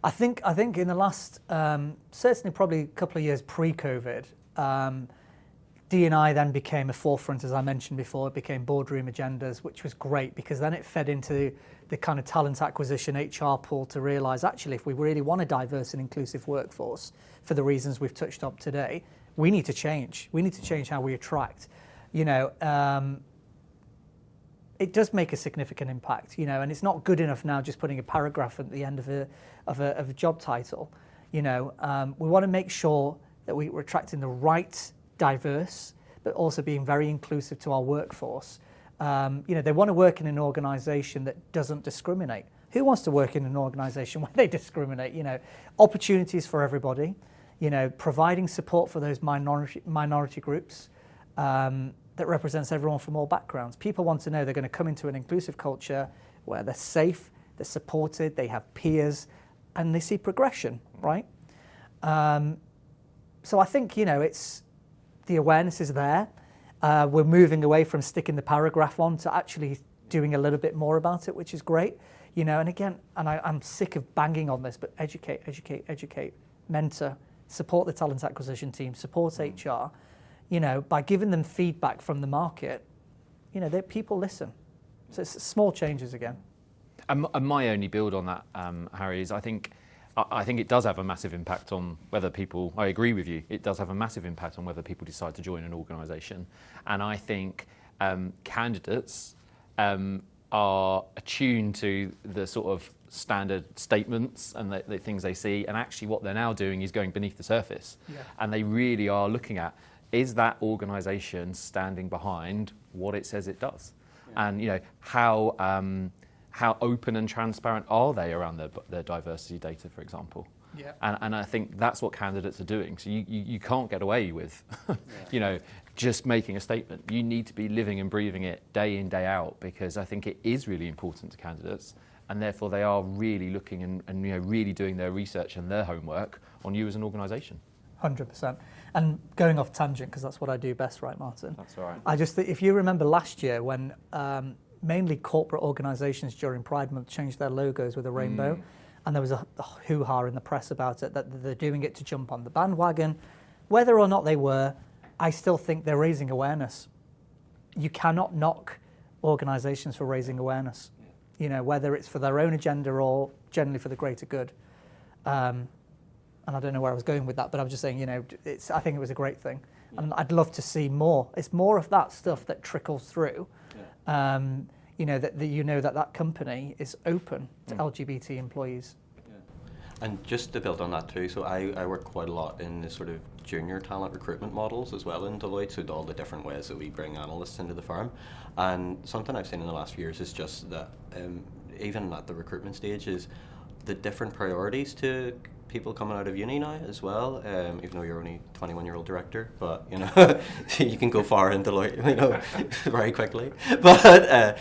I think in the last, certainly probably a couple of years pre-COVID, D&I then became a forefront, as I mentioned before. It became boardroom agendas, which was great because then it fed into the kind of talent acquisition HR pool to realise, actually, if we really want a diverse and inclusive workforce, for the reasons we've touched on today, we need to change. We need to change how we attract. You know, it does make a significant impact, you know, and it's not good enough now just putting a paragraph at the end of a job title. You know, we want to make sure that we're attracting the right diverse, but also being very inclusive to our workforce. You know, they want to work in an organisation that doesn't discriminate. Who wants to work in an organisation where they discriminate? You know, opportunities for everybody. You know, providing support for those minority groups. That represents everyone from all backgrounds. People want to know they're going to come into an inclusive culture where they're safe, they're supported, they have peers, and they see progression, right? So I think, you know, it's the awareness is there. We're moving away from sticking the paragraph on to actually doing a little bit more about it, which is great. You know, and again, I'm sick of banging on this, but educate, mentor, support the talent acquisition team, support HR. You know, by giving them feedback from the market, you know, people listen. So it's small changes again. And my only build on that, Harry, is I think it does have a massive impact on whether people, I agree with you, it does have a massive impact on whether people decide to join an organisation. And I think candidates are attuned to the sort of standard statements and the things they see, and actually what they're now doing is going beneath the surface. Yeah. And they really are looking at, is that organisation standing behind what it says it does? Yeah. And you know, how open and transparent are they around their diversity data, for example? Yeah. And I think that's what candidates are doing. So you can't get away with, you know, just making a statement. You need to be living and breathing it day in, day out, because I think it is really important to candidates, and therefore they are really looking and you know, really doing their research and their homework on you as an organisation. 100%. And going off tangent, because that's what I do best, right, Martin? That's all right. I just think, if you remember last year when mainly corporate organisations during Pride Month changed their logos with a rainbow, and there was a hoo-ha in the press about it, that they're doing it to jump on the bandwagon. Whether or not they were, I still think they're raising awareness. You cannot knock organisations for raising awareness, you know, whether it's for their own agenda or generally for the greater good. And I don't know where I was going with that, but I'm just saying, you know, I think it was a great thing. Yeah. And I'd love to see more. It's more of that stuff that trickles through. Yeah. You know, that company is open to LGBT employees. Yeah. And just to build on that too, so I work quite a lot in the sort of junior talent recruitment models as well in Deloitte, so all the different ways that we bring analysts into the firm. And something I've seen in the last few years is just that even at the recruitment stage is the different priorities to people coming out of uni now as well, even though you're only 21-year-old director, but you know, you can go far in Deloitte, you know, very quickly. But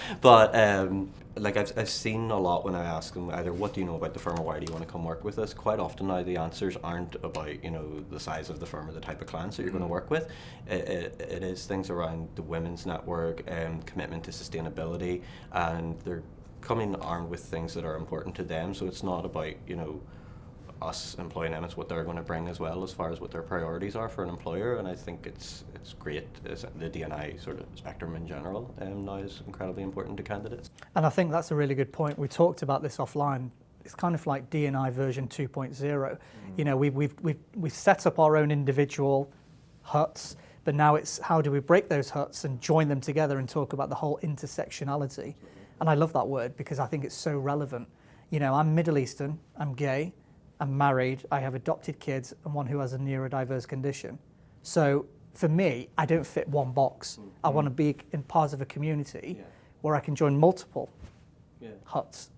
like I've seen a lot when I ask them either what do you know about the firm or why do you want to come work with us. Quite often now the answers aren't about, you know, the size of the firm or the type of clients that you're going to work with. It is things around the women's network, commitment to sustainability, and they're coming armed with things that are important to them. So it's not about, you know, us employing them, it's what they're going to bring as well as far as what their priorities are for an employer. And I think it's great. The D&I sort of spectrum in general now is incredibly important to candidates. And I think that's a really good point. We talked about this offline. It's kind of like D&I version 2.0. You know, we've set up our own individual huts, but now it's how do we break those huts and join them together and talk about the whole intersectionality. And I love that word because I think it's so relevant. You know, I'm Middle Eastern, I'm gay, I'm married, I have adopted kids, and one who has a neurodiverse condition. So for me, I don't fit one box. I want to be in part of a community where I can join multiple huts.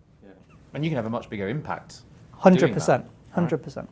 And you can have a much bigger impact. 100%. 100%.